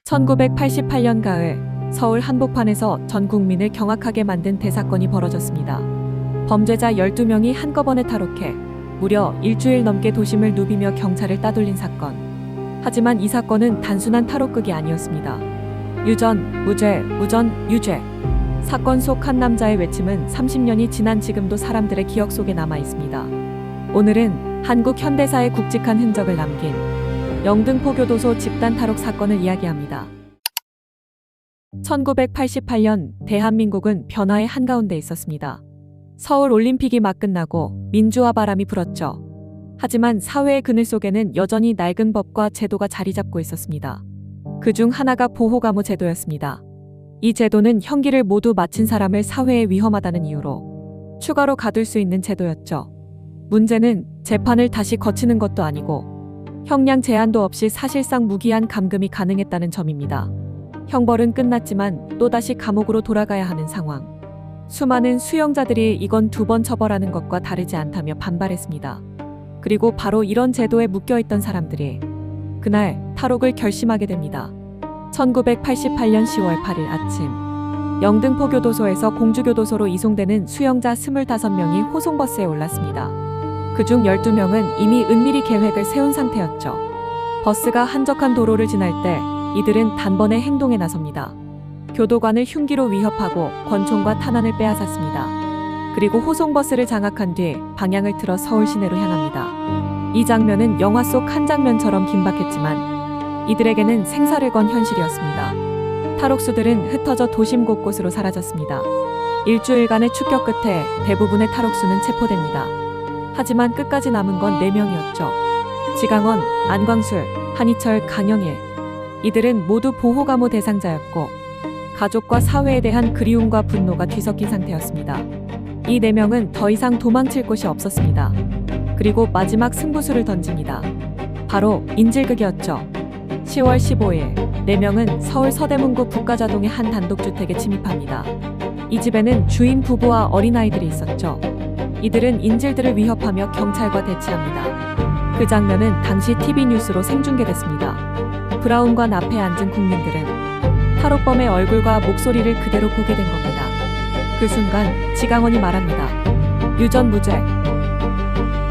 1988년 가을 서울 한복판에서 전 국민을 경악하게 만든 대사건이 벌어졌습니다. 범죄자 12명이 한꺼번에 탈옥해 무려 일주일 넘게 도심을 누비며 경찰을 따돌린 사건. 하지만 이 사건은 단순한 탈옥극이 아니었습니다. 유전, 무죄, 무전, 유죄. 사건 속 한 남자의 외침은 30년이 지난 지금도 사람들의 기억 속에 남아 있습니다. 오늘은 한국 현대사에 굵직한 흔적을 남긴 영등포 교도소 집단 탈옥 사건을 이야기합니다. 1988년 대한민국은 변화의 한가운데 있었습니다. 서울 올림픽이 막 끝나고 민주화 바람이 불었죠. 하지만 사회의 그늘 속에는 여전히 낡은 법과 제도가 자리 잡고 있었습니다. 그중 하나가 보호감호 제도였습니다. 이 제도는 형기를 모두 마친 사람을 사회에 위험하다는 이유로 추가로 가둘 수 있는 제도였죠. 문제는 재판을 다시 거치는 것도 아니고 형량 제한도 없이 사실상 무기한 감금이 가능했다는 점입니다. 형벌은 끝났지만 또다시 감옥으로 돌아가야 하는 상황. 수많은 수용자들이 이건 2번 처벌하는 것과 다르지 않다며 반발했습니다. 그리고 바로 이런 제도에 묶여있던 사람들이 그날 탈옥을 결심하게 됩니다. 1988년 10월 8일 아침 영등포 교도소에서 공주교도소로 이송되는 수용자 25명이 호송버스에 올랐습니다. 그중 12명은 이미 은밀히 계획을 세운 상태였죠. 버스가 한적한 도로를 지날 때 이들은 단번에 행동에 나섭니다. 교도관을 흉기로 위협하고 권총과 탄환을 빼앗았습니다. 그리고 호송버스를 장악한 뒤 방향을 틀어 서울 시내로 향합니다. 이 장면은 영화 속 한 장면처럼 긴박했지만 이들에게는 생사를 건 현실이었습니다. 탈옥수들은 흩어져 도심 곳곳으로 사라졌습니다. 일주일간의 축격 끝에 대부분의 탈옥수는 체포됩니다. 하지만 끝까지 남은 건 4명이었죠. 지강원, 안광술, 한희철, 강영일. 이들은 모두 보호감호 대상자였고 가족과 사회에 대한 그리움과 분노가 뒤섞인 상태였습니다. 이 4명은 더 이상 도망칠 곳이 없었습니다. 그리고 마지막 승부수를 던집니다. 바로 인질극이었죠. 10월 15일 4명은 서울 서대문구 북가자동의 한 단독주택에 침입합니다. 이 집에는 주인 부부와 어린아이들이 있었죠. 이들은 인질들을 위협하며 경찰과 대치합니다. 그 장면은 당시 TV뉴스로 생중계됐습니다. 브라운관 앞에 앉은 국민들은 탈옥범의 얼굴과 목소리를 그대로 보게 된 겁니다. 그 순간 지강원이 말합니다. 유전 무죄,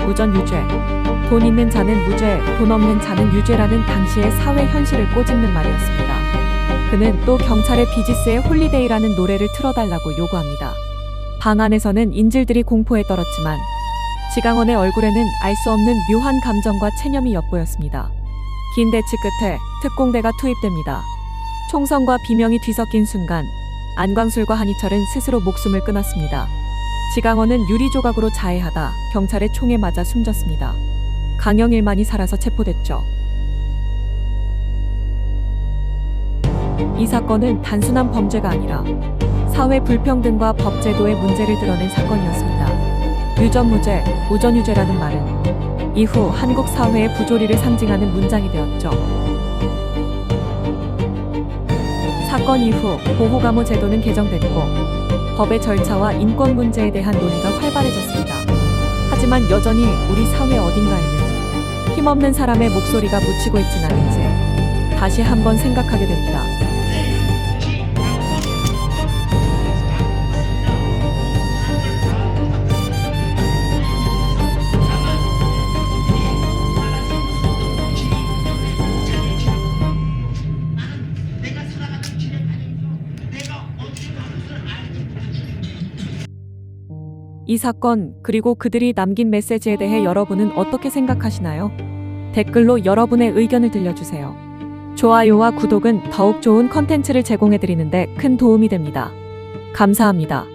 무전 유죄. 돈 있는 자는 무죄, 돈 없는 자는 유죄라는 당시의 사회 현실을 꼬집는 말이었습니다. 그는 또 경찰의 비지스의 홀리데이라는 노래를 틀어달라고 요구합니다. 방 안에서는 인질들이 공포에 떨었지만 지강원의 얼굴에는 알 수 없는 묘한 감정과 체념이 엿보였습니다. 긴 대치 끝에 특공대가 투입됩니다. 총성과 비명이 뒤섞인 순간 안광술과 한희철은 스스로 목숨을 끊었습니다. 지강원은 유리조각으로 자해하다 경찰의 총에 맞아 숨졌습니다. 강영일만이 살아서 체포됐죠. 이 사건은 단순한 범죄가 아니라 사회 불평등과 법제도의 문제를 드러낸 사건이었습니다. 유전무죄, 무전유죄라는 말은 이후 한국 사회의 부조리를 상징하는 문장이 되었죠. 사건 이후 보호감호 제도는 개정됐고 법의 절차와 인권 문제에 대한 논의가 활발해졌습니다. 하지만 여전히 우리 사회 어딘가에는 힘없는 사람의 목소리가 묻히고 있진 않은지 다시 한번 생각하게 됩니다. 이 사건 그리고 그들이 남긴 메시지에 대해 여러분은 어떻게 생각하시나요? 댓글로 여러분의 의견을 들려주세요. 좋아요와 구독은 더욱 좋은 컨텐츠를 제공해드리는데 큰 도움이 됩니다. 감사합니다.